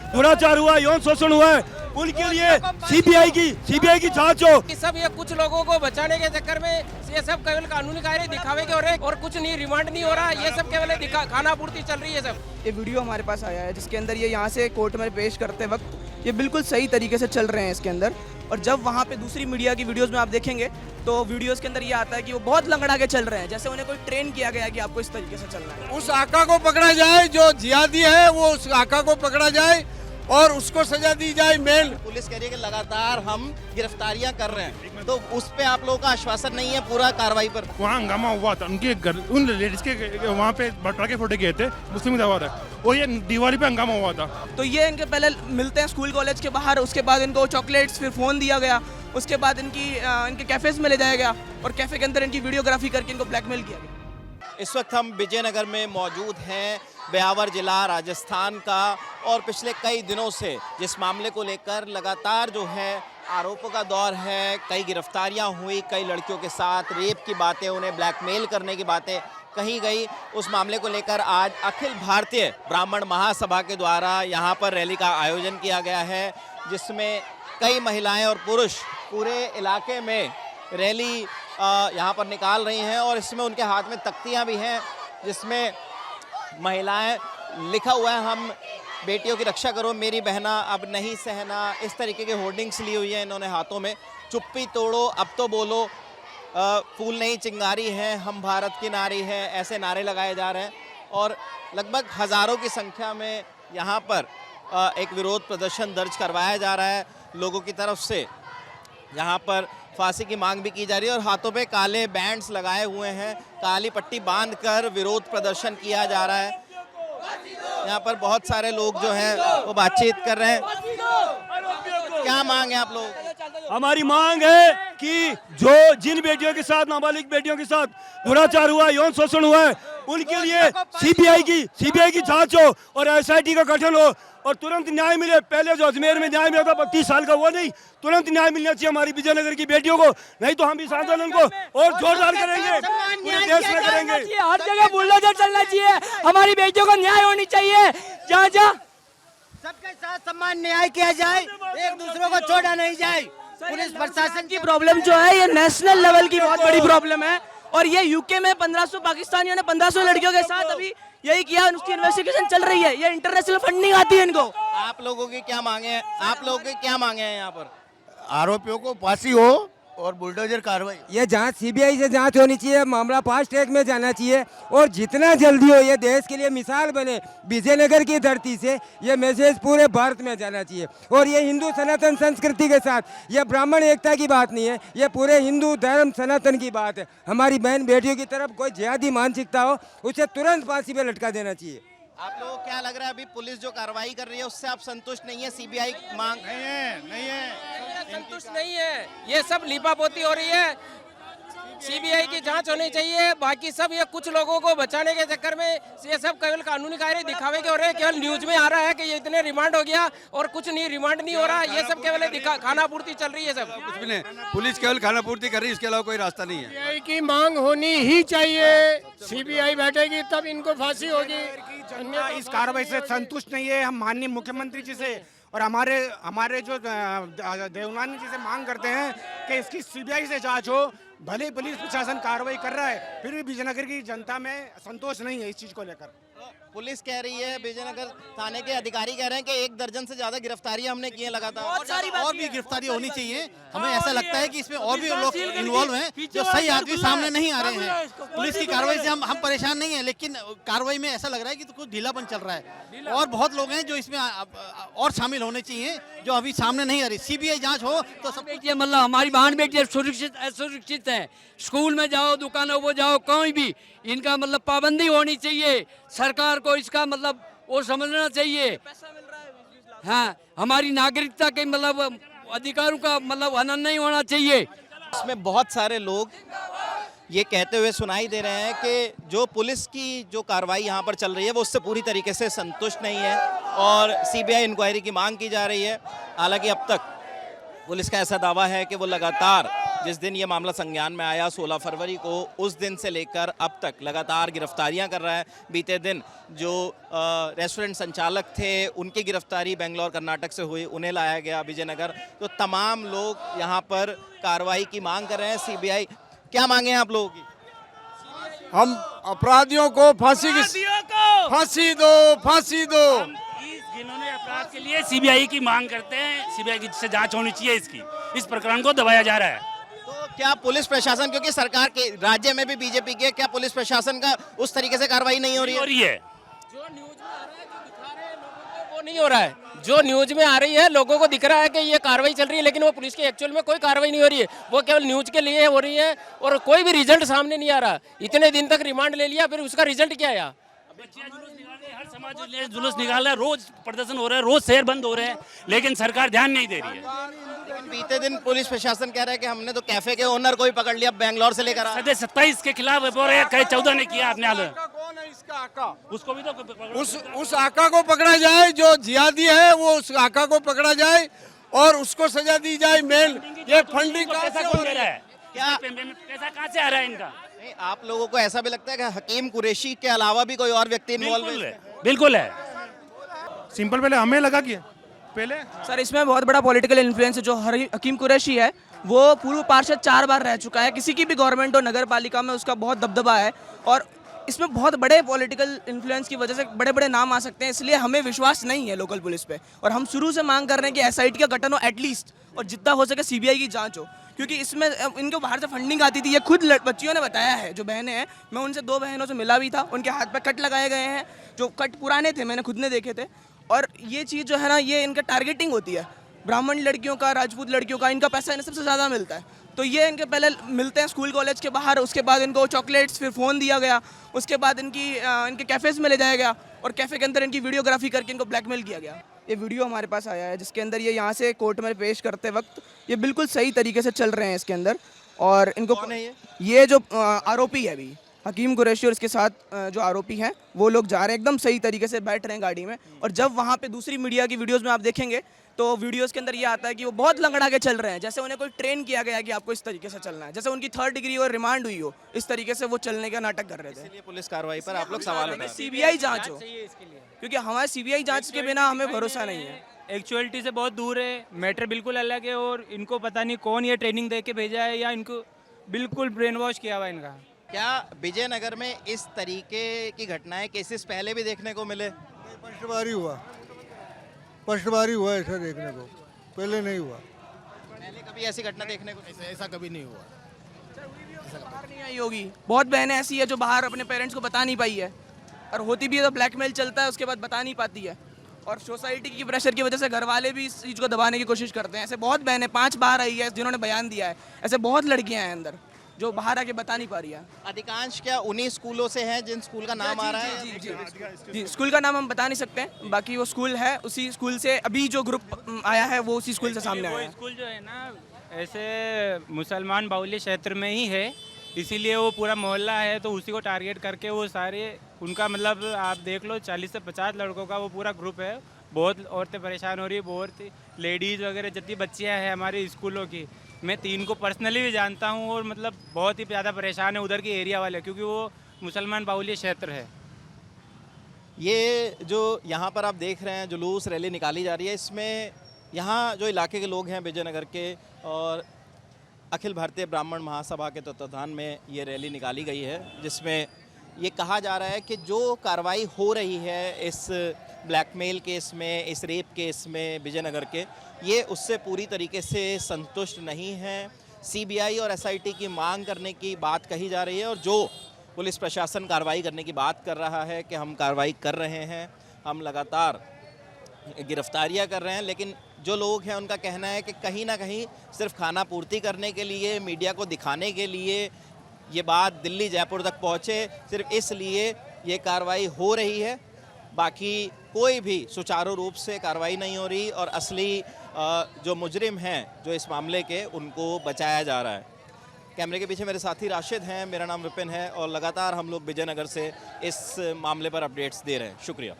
दुराचार हुआ, यौन शोषण हुआ है, उनके लिए सीबीआई की जांच हो। सब ये कुछ लोगों को बचाने के चक्कर में ये सब केवल कानूनी कार्य दिखावे के हो रहे और कुछ नहीं, रिमांड नहीं हो रहा, ये सब केवल खाना पूर्ति चल रही है सब। ये वीडियो हमारे पास आया है जिसके अंदर ये यहाँ से कोर्ट में पेश करते वक्त ये बिल्कुल सही तरीके से चल रहे हैं इसके अंदर, और जब वहाँ पे दूसरी मीडिया की वीडियोस में आप देखेंगे तो वीडियोस के अंदर ये आता है कि वो बहुत लंगड़ा के चल रहे हैं, जैसे उन्हें कोई ट्रेन किया गया है कि आपको इस तरीके से चलना है। उस आका को पकड़ा जाए जो जिहादी है, वो उस आका को पकड़ा जाए और उसको सजा दी जाए। मेन पुलिस कह रही है कि लगातार हम गिरफ्तारियां कर रहे हैं, तो उस पे आप लोगों का आश्वासन नहीं है पूरा कार्रवाई पर? वहाँ हंगामा हुआ था, उनके घर उन लेडीज के वहाँ पे पटाखे फोड़े गए थे, मुस्लिम दवा है, और ये दिवाली पे हंगामा हुआ था। तो ये इनके पहले मिलते हैं स्कूल कॉलेज के बाहर, उसके बाद इनको चॉकलेट्स, फिर फ़ोन दिया गया, उसके बाद इनके कैफ़ेज़ में ले जाया गया और कैफ़े के अंदर इनकी वीडियोग्राफी करके इनको ब्लैकमेल किया गया। इस वक्त हम विजयनगर में मौजूद हैं, ब्यावर जिला राजस्थान का, और पिछले कई दिनों से जिस मामले को लेकर लगातार जो है आरोपों का दौर है, कई गिरफ्तारियां हुई, कई लड़कियों के साथ रेप की बातें, उन्हें ब्लैकमेल करने की बातें कही गई। उस मामले को लेकर आज अखिल भारतीय ब्राह्मण महासभा के द्वारा यहाँ पर रैली का आयोजन किया गया है, जिसमें कई महिलाएं और पुरुष पूरे इलाके में रैली यहाँ पर निकाल रही हैं, और इसमें उनके हाथ में तख्तियाँ भी हैं जिसमें महिलाएं लिखा हुआ है, हम बेटियों की रक्षा करो मेरी बहना, अब नहीं सहना, इस तरीके के होर्डिंग्स ली हुई है इन्होंने हाथों में। चुप्पी तोड़ो अब तो बोलो, फूल नहीं चिंगारी है, हम भारत की नारी है, ऐसे नारे लगाए जा रहे हैं। और लगभग हज़ारों की संख्या में यहाँ पर एक विरोध प्रदर्शन दर्ज करवाया जा रहा है लोगों की तरफ से। यहाँ पर फांसी की मांग भी की जा रही है और हाथों पे काले बैंड्स लगाए हुए हैं, काली पट्टी बांधकर विरोध प्रदर्शन किया जा रहा है। यहाँ पर बहुत सारे लोग जो हैं वो बातचीत कर रहे हैं। क्या मांग है आप लोग? हमारी मांग है कि जो जिन बेटियों के साथ, नाबालिग बेटियों के साथ दुराचार हुआ, यौन शोषण हुआ है, उनके लिए सीबीआई की जांच हो और एसआईटी का गठन हो और तुरंत न्याय मिले। पहले जो अजमेर में न्याय मिला था 32 साल का, वो नहीं, तुरंत न्याय मिलना चाहिए हमारी विजयनगर की बेटियों को, नहीं तो हम इस आंदोलन को और जोरदार करेंगे, पूरे देश में करेंगे। हर जगह बुलडोजर चलना चाहिए, हमारी बेटियों को न्याय होनी चाहिए, जहाँ जहाँ सबके साथ सम्मान न्याय किया जाए, एक दूसरों को छोड़ा नहीं जाए। पुलिस प्रशासन की प्रॉब्लम जो है ये नेशनल लेवल की बहुत बड़ी प्रॉब्लम है, और ये यूके में 1500 पाकिस्तानियों ने 1500 लड़कियों के साथ अभी यही किया, उसकी इन्वेस्टिगेशन चल रही है, ये इंटरनेशनल फंडिंग आती है इनको। आप लोगों की क्या मांगे हैं? आप लोगों की क्या मांगे हैं यहाँ पर? आरोपियों को फांसी हो और बुलडोजर कार्रवाई। ये जांच सीबीआई से जांच होनी चाहिए, मामला फास्ट ट्रैक में जाना चाहिए और जितना जल्दी हो ये देश के लिए मिसाल बने। विजयनगर की धरती से ये मैसेज पूरे भारत में जाना चाहिए, और ये हिंदू सनातन संस्कृति के साथ, ये ब्राह्मण एकता की बात नहीं है, ये पूरे हिंदू धर्म सनातन की बात है। हमारी बहन बेटियों की तरफ कोई जिहादी मानसिकता हो उसे तुरंत फांसी पे लटका देना चाहिए। आप लोगों को क्या लग रहा है, अभी पुलिस जो कार्रवाई कर रही है उससे आप संतुष्ट नहीं है? सीबीआई मांग नहीं है संतुष्ट नहीं है, ये सब लीपापोती हो रही है, सीबीआई की जांच होनी चाहिए। बाकी सब ये कुछ लोगों को बचाने के चक्कर में ये सब केवल कानूनी कार्य दिखावे के हो रहे हैं, केवल न्यूज में आ रहा है कि ये इतने रिमांड हो गया और कुछ नहीं, रिमांड नहीं हो रहा, ये सब केवल खाना पूर्ति चल रही है सब। कुछ भी नहीं, पुलिस केवल खाना पूर्ति कर रही है, इसके अलावा कोई रास्ता नहीं है। सीबीआई की मांग होनी ही चाहिए, सीबीआई बैठेगी तब इनको फांसी होगी। इस कार्रवाई से संतुष्ट नहीं है हम माननीय मुख्यमंत्री जी से, और हमारे जो देवनानी जी से मांग करते हैं कि इसकी सीबीआई से जांच हो। भले पुलिस प्रशासन कार्रवाई कर रहा है, फिर भी विजयनगर की जनता में संतोष नहीं है इस चीज को लेकर। पुलिस कह रही है, विजयनगर थाने के अधिकारी कह रहे हैं कि 1 दर्जन से ज्यादा गिरफ्तारियां हमने की हैं लगातार। और भी गिरफ्तारी होनी चाहिए। हमें ऐसा लगता है कि इसमें और भी लोग इन्वॉल्व हैं जो सही आदमी सामने नहीं आ रहे हैं। पुलिस की कार्रवाई से हम परेशान नहीं है, लेकिन कार्रवाई में ऐसा लग रहा है कि तो कुछ ढीलापन चल रहा है, और बहुत लोग हैं जो इसमें और शामिल होने चाहिए जो अभी सामने नहीं आ रही। सीबीआई जांच हो तो सब मतलब हमारी बहन बेटी सुरक्षित असुरक्षित है, स्कूल में जाओ, दुकानों को जाओ, कहीं भी इनका मतलब पाबंदी होनी चाहिए। सरकार को इसका मतलब वो समझना चाहिए। हाँ, हमारी नागरिकता के मतलब अधिकारों का मतलब हनन नहीं होना चाहिए। इसमें बहुत सारे लोग ये कहते हुए सुनाई दे रहे हैं कि जो पुलिस की जो कार्रवाई यहाँ पर चल रही है वो उससे पूरी तरीके से संतुष्ट नहीं है और सीबीआई इंक्वायरी की मांग की जा रही है। हालांकि अब तक पुलिस का ऐसा दावा है कि वो लगातार जिस दिन ये मामला संज्ञान में आया 16 फरवरी को, उस दिन से लेकर अब तक लगातार गिरफ्तारियां कर रहा है। बीते दिन जो रेस्टोरेंट संचालक थे उनकी गिरफ्तारी बेंगलोर कर्नाटक से हुई, उन्हें लाया गया विजयनगर। तो तमाम लोग यहाँ पर कार्रवाई की मांग कर रहे हैं। सीबीआई, क्या मांगे हैं आप लोगों की? हम अपराधियों को फांसी दो। जिन्होंने अपराध के लिए सीबीआई की मांग करते हैं, सीबीआई की से जांच होनी चाहिए इसकी, इस प्रकरण को दबाया जा रहा है। तो क्या पुलिस प्रशासन, क्योंकि सरकार के राज्य में भी बीजेपी के, क्या पुलिस प्रशासन का उस तरीके से कार्रवाई नहीं हो रही है? जो न्यूज में आ रहा है, जो दिखा रहे हैं लोगों को, वो नहीं हो रहा है। जो न्यूज में आ रही है, लोगों को दिख रहा है कि ये कार्रवाई चल रही है, लेकिन वो पुलिस की एक्चुअल में कोई कार्रवाई नहीं हो रही है। वो केवल न्यूज के लिए हो रही है और कोई भी रिजल्ट सामने नहीं आ रहा। इतने दिन तक रिमांड ले लिया, फिर उसका रिजल्ट क्या आया? बच्चियां जुलूस निकाल रही है, हर समाज जुलूस निकाल रहा है, रोज प्रदर्शन हो रहा है, रोज शहर बंद हो रहे हैं, लेकिन सरकार ध्यान नहीं दे रही है। लेकिन बीते दिन पुलिस प्रशासन कह रहा है कि हमने तो कैफे के ओनर को ही पकड़ लिया, बेंगलोर से लेकर सदे 27 के खिलाफ बोल रहे हैं, 14 ने किया आपने हाल। कौन है इसका आका? उसको भी तो उस आका को पकड़ा जाए जो जिहादी है, वो उस आका को पकड़ा जाए और उसको सजा दी जाए। मेन ये फंडिंग पैसा कौन दे रहा है? क्या पैसा कहाँ से आ रहा है इनका? आप लोगों को ऐसा भी लगता है कि हकीम कुरैशी के अलावा भी कोई और व्यक्ति इन्वॉल्व है? बिल्कुल है। सिंपल, पहले हमें लगा कि पहले सर इसमें बहुत बड़ा पॉलिटिकल इन्फ्लुएंस है। जो हकीम कुरैशी है वो पूर्व पार्षद 4 बार रह चुका है, किसी की भी गवर्नमेंट और नगर पालिका में उसका बहुत दबदबा है और इसमें बहुत बड़े पॉलिटिकल इन्फ्लुएंस की वजह से बड़े बड़े नाम आ सकते हैं। इसलिए हमें विश्वास नहीं है लोकल पुलिस पे और हम शुरू से मांग कर रहे हैं कि एसआईटी का गठन हो एटलीस्ट, और जितना हो सके सीबीआई की जांच हो, क्योंकि इसमें इनको बाहर से फंडिंग आती थी। ये खुद बच्चियों ने बताया है, जो बहनें हैं, मैं उनसे 2 बहनों से मिला भी था, उनके हाथ पे कट लगाए गए हैं, जो कट पुराने थे, मैंने खुद ने देखे थे। और ये चीज़ जो है ना, ये इनका टारगेटिंग होती है, ब्राह्मण लड़कियों का, राजपूत लड़कियों का, इनका पैसा इन्हें सबसे ज़्यादा मिलता है। तो ये इनके पहले मिलते हैं स्कूल कॉलेज के बाहर, उसके बाद इनको चॉकलेट्स, फिर फ़ोन दिया गया, उसके बाद इनके कैफ़ेज़ में ले जाया गया और कैफ़े के अंदर इनकी वीडियोग्राफी करके इनको ब्लैकमेल किया गया। ये वीडियो हमारे पास आया है जिसके अंदर ये यहाँ से कोर्ट में पेश करते वक्त ये बिल्कुल सही तरीके से चल रहे हैं इसके अंदर। और इनको कौन है ये जो आरोपी है अभी हकीम कुरैशी और इसके साथ जो आरोपी हैं वो लोग जा रहे हैं, एकदम सही तरीके से बैठ रहे हैं गाड़ी में। और जब वहाँ पे दूसरी मीडिया की वीडियोस में आप देखेंगे तो वीडियोस के अंदर ये आता है कि वो बहुत लंगड़ा के चल रहे हैं, जैसे उन्हें कोई ट्रेन किया गया कि आपको इस तरीके से चलना है, जैसे उनकी 3rd डिग्री और रिमांड हुई हो, इस तरीके से वो चलने का नाटक कर रहे थे। इसलिए पुलिस कार्रवाई पर आप लोग सवाल उठा रहे हैं। सीबीआई जांच हो, क्योंकि हमारे सीबीआई जांच के बिना हमें भरोसा नहीं है। एक्चुअलिटी से बहुत दूर है, मैटर बिल्कुल अलग है और इनको पता नहीं कौन ये ट्रेनिंग दे के भेजा है या इनको बिल्कुल ब्रेन वॉश किया हुआ इनका। क्या विजयनगर में इस तरीके की घटनाएं केसेस पहले भी देखने को मिले? फर्स्ट बार ही हुआ ऐसा देखने को, पहले नहीं हुआ। पहले कभी ऐसी घटना देखने को ऐसा कभी नहीं हुआ। बाहर नहीं आई होगी, बहुत बहनें ऐसी है जो बाहर अपने पेरेंट्स को बता नहीं पाई है, और होती भी है तो ब्लैकमेल चलता है, उसके बाद बता नहीं पाती है। और सोसाइटी की प्रेशर की वजह से घर वाले भी इस चीज़ को दबाने की कोशिश करते हैं। ऐसे बहुत बहनें 5 बार आई है जिन्होंने बयान दिया है, ऐसे बहुत लड़कियां हैं अंदर जो बाहर आके बता नहीं पा रही है। अधिकांश क्या उन्हीं स्कूलों से हैं जिन स्कूल का नाम आ रहा है? जी, स्कूल का नाम हम बता नहीं सकते, बाकी वो स्कूल है, उसी स्कूल से अभी जो ग्रुप आया है वो उसी स्कूल से सामने आया है। स्कूल जो है ना ऐसे मुसलमान बाहुल्य क्षेत्र में ही है, इसीलिए वो पूरा मोहल्ला है, तो उसी को टारगेट करके वो सारे उनका मतलब आप देख लो 40 से 50 लड़कों का वो पूरा ग्रुप है। बहुत औरतें परेशान हो रही है, बहुत लेडीज़ वगैरह जितनी बच्चियाँ हैं हमारे स्कूलों की, मैं 3 को पर्सनली भी जानता हूँ और मतलब बहुत ही ज़्यादा परेशान है उधर के एरिया वाले, क्योंकि वो मुसलमान बाहुल्य क्षेत्र है। ये जो यहाँ पर आप देख रहे हैं जुलूस रैली निकाली जा रही है, इसमें यहाँ जो इलाके के लोग हैं विजयनगर के और अखिल भारतीय ब्राह्मण महासभा के तत्वाधान में ये रैली निकाली गई है, जिसमें ये कहा जा रहा है कि जो कार्रवाई हो रही है इस ब्लैकमेल केस में, इस रेप केस में विजयनगर के, ये उससे पूरी तरीके से संतुष्ट नहीं है। सीबीआई और एसआईटी की मांग करने की बात कही जा रही है और जो पुलिस प्रशासन कार्रवाई करने की बात कर रहा है कि हम कार्रवाई कर रहे हैं, हम लगातार गिरफ्तारियां कर रहे हैं, लेकिन जो लोग हैं उनका कहना है कि कहीं ना कहीं सिर्फ खाना पूर्ति करने के लिए, मीडिया को दिखाने के लिए ये बात दिल्ली जयपुर तक पहुँचे, सिर्फ इसलिए ये कार्रवाई हो रही है। बाकी कोई भी सुचारू रूप से कार्रवाई नहीं हो रही और असली जो मुजरिम हैं जो इस मामले के, उनको बचाया जा रहा है। कैमरे के पीछे मेरे साथी राशिद हैं, मेरा नाम विपिन है और लगातार हम लोग विजयनगर से इस मामले पर अपडेट्स दे रहे हैं। शुक्रिया।